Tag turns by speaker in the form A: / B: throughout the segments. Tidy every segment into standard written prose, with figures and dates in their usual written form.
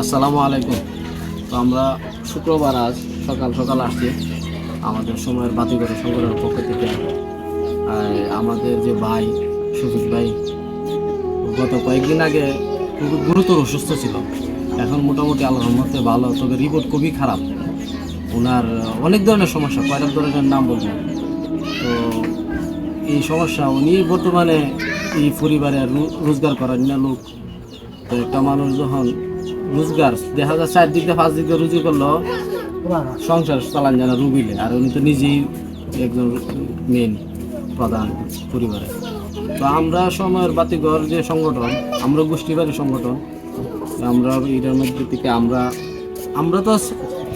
A: আসসালামু আলাইকুম। তো আমরা শুক্রবার আজ সকাল সকাল আসছি আমাদের সময়ের বাতিঘর সংগঠনের পক্ষ থেকে। আমাদের যে ভাই শফিক ভাই গত কয়েকদিন আগে খুব গুরুতর অসুস্থ ছিল, এখন মোটামুটি আল্লাহর রহমতে ভালো, তবে রিপোর্ট খুবই খারাপ। ওনার অনেক ধরনের সমস্যা, কয়েক ধরনের নাম বলবেন। তো এই সমস্যা উনি বর্তমানে এই পরিবারে রোজগার করার না লোক। তো একটা মানুষ যখন রোজগার দেখা যায় 4 দিক দিয়ে 5 দিক দিয়ে রুজি করলো সংসার চালান জানা রুবিলে, আর উনি তো নিজেই একজন মেন প্রধান পরিবারে। তো আমরা সময়ের বাতিঘর যে সংগঠন, আমরা গোষ্ঠীবাড়ি সংগঠন, আমরা এটার মধ্যে থেকে আমরা তো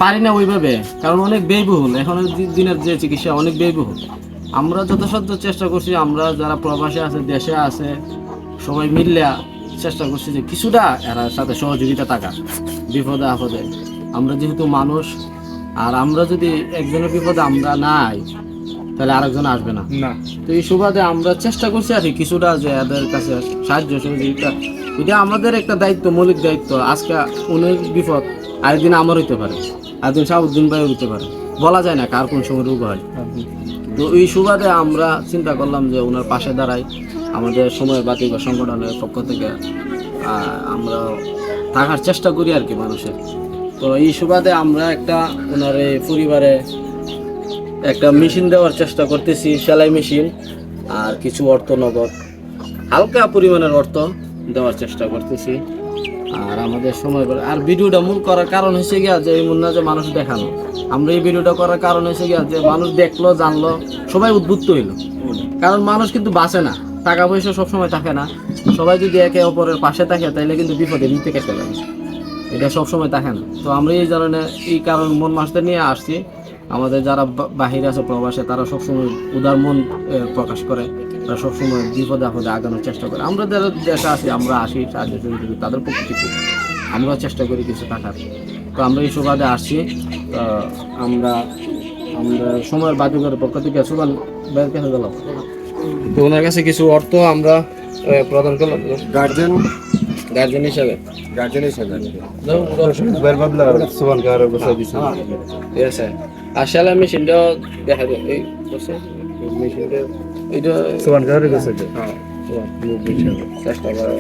A: পারি না ওইভাবে, কারণ অনেক ব্যয়বহুল। এখন দিনের যে চিকিৎসা অনেক ব্যয়বহুল। আমরা যথাসাধ্য চেষ্টা করছি, আমরা যারা প্রবাসে আছে দেশে আছে সবাই মিললে চেষ্টা করছি যে কিছুটা এরা সাথে সহযোগিতা থাকা বিপদে আপদে। আমরা যেহেতু মানুষ, আর আমরা যদি একজনের বিপদে আমরা নাই তাহলে আরেকজন আসবে না। তো এই সুবাদে আমরা চেষ্টা করছি আর কি কিছুটা যে এদের কাছে সাহায্য সহযোগিতা। এটা আমাদের একটা দায়িত্ব, মৌলিক দায়িত্ব। আজকে উনির বিপদ আরেকদিন আমার হইতে পারে, আরেকদিন শাহাবুদ্দিন ভাই হইতে পারে, বলা যায় না কার কোন সময় রোগ হয়। তো এই সুবাদে আমরা চিন্তা করলাম যে ওনার পাশে দাঁড়াই। আমাদের সময়ের বাতিঘর সংগঠনের পক্ষ থেকে আমরা থাকার চেষ্টা করি আর কি মানুষের। তো এই সুবাদে আমরা একটা ওনার এই পরিবারে একটা মেশিন দেওয়ার চেষ্টা করতেছি, সেলাই মেশিন, আর কিছু অর্থ নগদ হালকা পরিমাণের অর্থ দেওয়ার চেষ্টা করতেছি। আর আমাদের সময় আর ভিডিওটা মূল করার কারণ হয়েছে গিয়া যে এমন না যে মানুষ দেখানো। আমরা এই ভিডিওটা করার কারণ হয়েছে গিয়া যে মানুষ দেখলো, জানলো, সবাই উদ্বুদ্ধ হইলো। কারণ মানুষ কিন্তু বাঁচে না, টাকা পয়সা সবসময় থাকে না। সবাই যদি একে অপরের পাশে থাকে তাইলে কিন্তু বিপদে নিতে কেটে যাবে, এটা সবসময় থাকে না। তো আমরা এই ধরনের এই কারণ মন মাসতে নিয়ে আসছি। আমাদের যারা বাহিরে আছে প্রবাসে, তারা সবসময় উদার মন প্রকাশ করে, তারা সবসময় বিপদে আপদে আগানোর চেষ্টা করে। আমরা যারা দেশে আছি আমরা আসি সাহায্য সহযোগিতা, তাদের পক্ষ থেকে আমরাও চেষ্টা করি কিছু টাকার। তো আমরা এই সুবাদে আসছি। আমরা সময়ের বাতিঘরের পক্ষ থেকে সুবান বের কাছে গেলাম, তো ওনার কাছে কিছু অর্থ আমরা প্রদান করলাম গার্জেন হিসাবে। আর সেলাই মেশিনটাও দেখা যায় এই মেশিনটা, এটা চেষ্টা করা